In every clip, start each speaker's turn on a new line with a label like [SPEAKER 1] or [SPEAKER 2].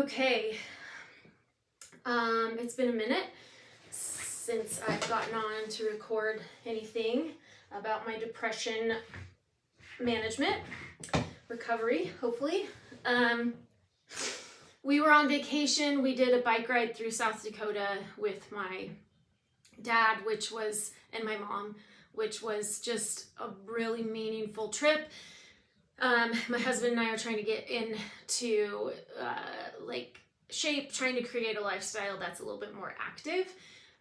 [SPEAKER 1] Okay, it's been a minute since I've gotten on to record anything about my depression management, recovery, hopefully. We were on vacation. We did a bike ride through South Dakota with my dad, and my mom, which was just a really meaningful trip. My husband and I are trying to get into shape, trying to create a lifestyle that's a little bit more active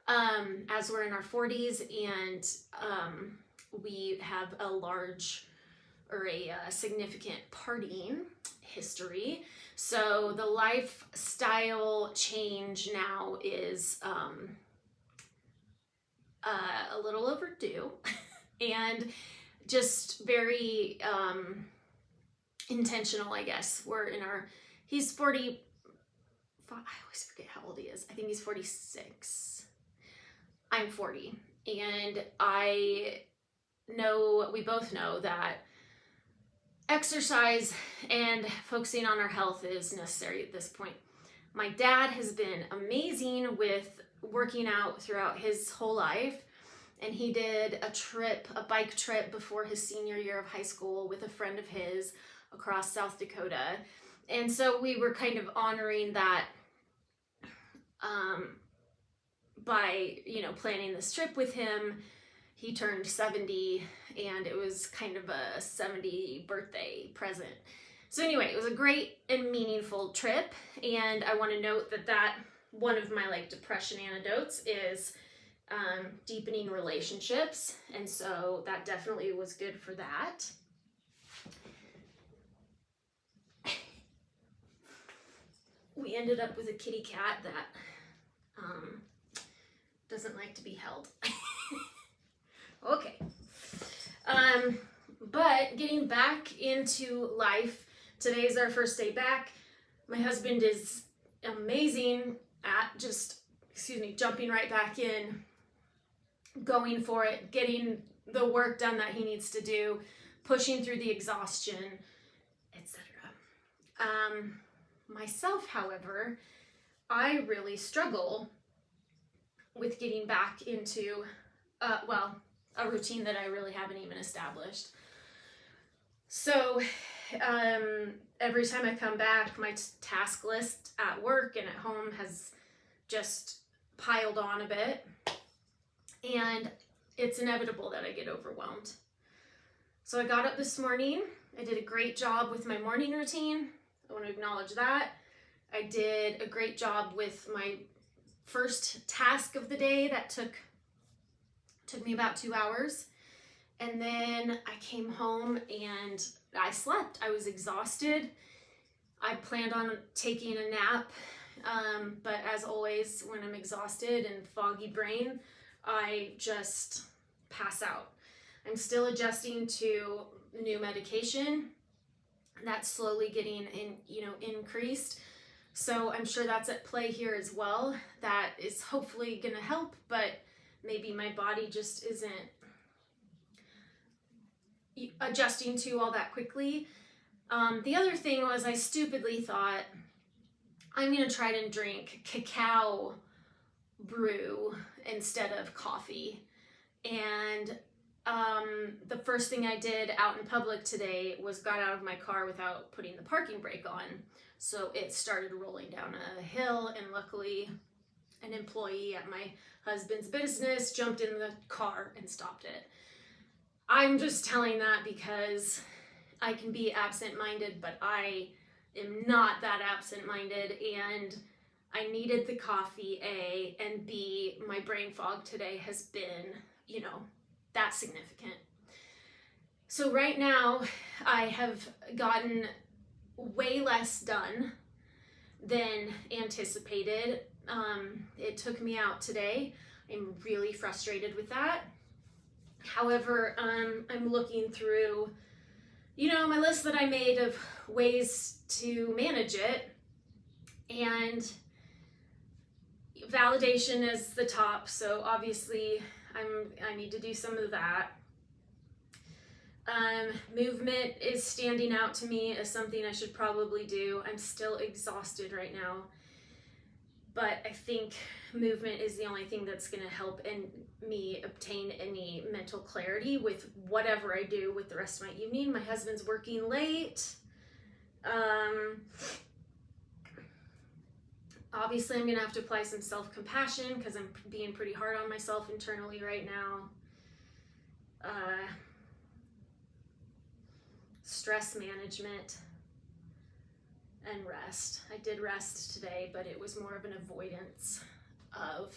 [SPEAKER 1] as we're in our 40s, and we have a significant partying history. So the lifestyle change now is a little overdue and just very intentional, I guess. He's 40, I always forget how old he is. I think he's 46. I'm 40. And we both know that exercise and focusing on our health is necessary at this point. My dad has been amazing with working out throughout his whole life. And he did a bike trip before his senior year of high school with a friend of his across South Dakota. And so we were kind of honoring that by, planning this trip with him. He turned 70 and it was kind of a 70 birthday present. So anyway, it was a great and meaningful trip. And I want to note that one of my depression antidotes is deepening relationships. And so that definitely was good for that. We ended up with a kitty cat that doesn't like to be held. Okay. But getting back into life, today's our first day back. My husband is amazing at jumping right back in, going for it, getting the work done that he needs to do, pushing through the exhaustion, etc. Myself, however, I really struggle with getting back into, a routine that I really haven't even established. So every time I come back, my task list at work and at home has just piled on a bit. And it's inevitable that I get overwhelmed. So I got up this morning. I did a great job with my morning routine. I want to acknowledge that. I did a great job with my first task of the day that took me about 2 hours. And then I came home and I slept. I was exhausted. I planned on taking a nap. But as always, when I'm exhausted and foggy brain, I just pass out. I'm still adjusting to new medication that's slowly getting increased. So I'm sure that's at play here as well. That is hopefully going to help, but maybe my body just isn't adjusting to all that quickly. The other thing was I stupidly thought I'm going to try to drink cacao brew instead of coffee. And the first thing I did out in public today was got out of my car without putting the parking brake on. So it started rolling down a hill, and luckily an employee at my husband's business jumped in the car and stopped it. I'm just telling that because I can be absent-minded, but I am not that absent-minded, and I needed the coffee, A, and B, my brain fog today has been, that significant. So right now, I have gotten way less done than anticipated. It took me out today. I'm really frustrated with that. However, I'm looking through, my list that I made of ways to manage it, and validation is the top. So obviously I need to do some of that. Movement is standing out to me as something I should probably do. I'm still exhausted right now, but I think movement is the only thing that's going to help me obtain any mental clarity with whatever I do with the rest of my evening. My husband's working late. Obviously, I'm going to have to apply some self-compassion because I'm being pretty hard on myself internally right now. Stress management and rest. I did rest today, but it was more of an avoidance of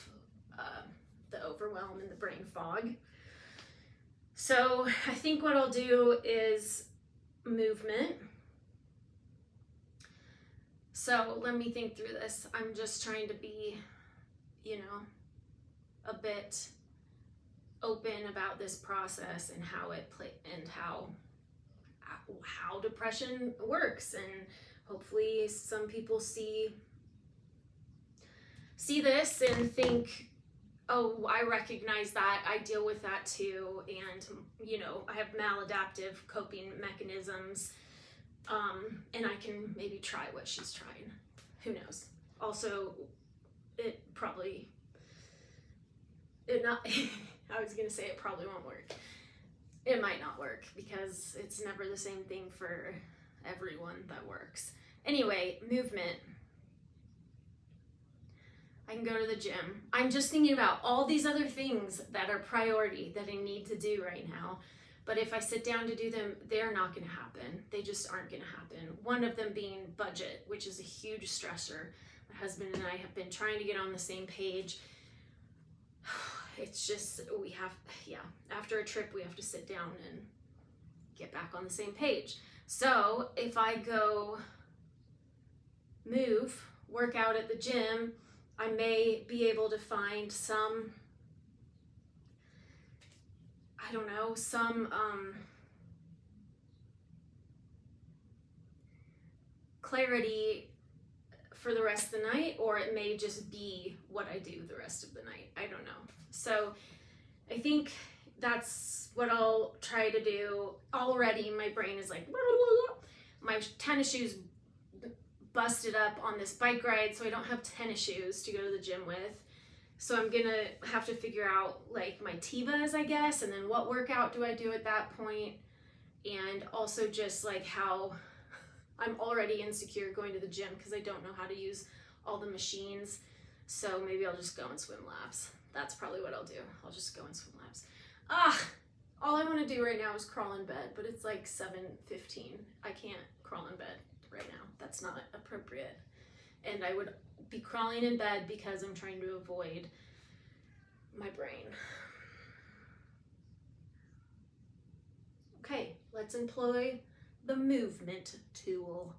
[SPEAKER 1] the overwhelm and the brain fog. So I think what I'll do is movement. So let me think through this. I'm just trying to be, a bit open about this process and how it and how depression works, and hopefully some people see this and think, oh, I recognize that, I deal with that too, and I have maladaptive coping mechanisms, and I can maybe try what she's trying. Who knows? Also, it probably won't work. It might not work because it's never the same thing for everyone that works. Anyway, movement. I can go to the gym. I'm just thinking about all these other things that are priority that I need to do right now. But if I sit down to do them, they're not going to happen. They just aren't going to happen. One of them being budget, which is a huge stressor. My husband and I have been trying to get on the same page. It's just, after a trip, we have to sit down and get back on the same page. So if I go work out at the gym, I may be able to find some clarity for the rest of the night, or it may just be what I do the rest of the night. I don't know. So I think that's what I'll try to do. Already my brain is like, my tennis shoes busted up on this bike ride, so I don't have tennis shoes to go to the gym with. So I'm gonna have to figure out like my Tevas, I guess, and then what workout do I do at that point, and also just like how I'm already insecure going to the gym because I don't know how to use all the machines. So maybe I'll just go and swim laps. That's probably what I'll do. I'll just go and swim laps. All I want to do right now is crawl in bed, but it's like 7:15. I can't crawl in bed right now. That's not appropriate. And I would be crawling in bed because I'm trying to avoid my brain. Okay, let's employ the movement tool.